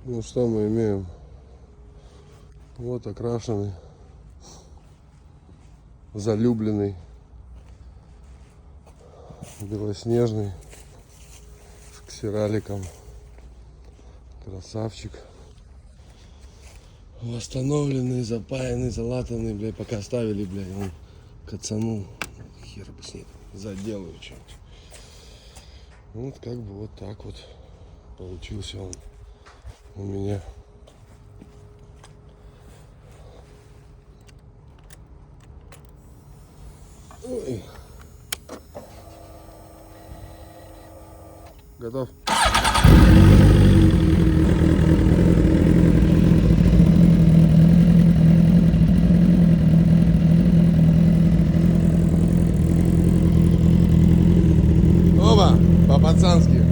Ну что мы имеем? Вот окрашенный, залюбленный, белоснежный, с ксераликом. Красавчик. Восстановленный, запаянный, залатанный, блядь, пока ставили, блядь, он кацанул. Хер бы с ним, заделаю что-нибудь. Вот как бы вот так вот получился он у меня. Ой. Готов? Оба, по-пацански.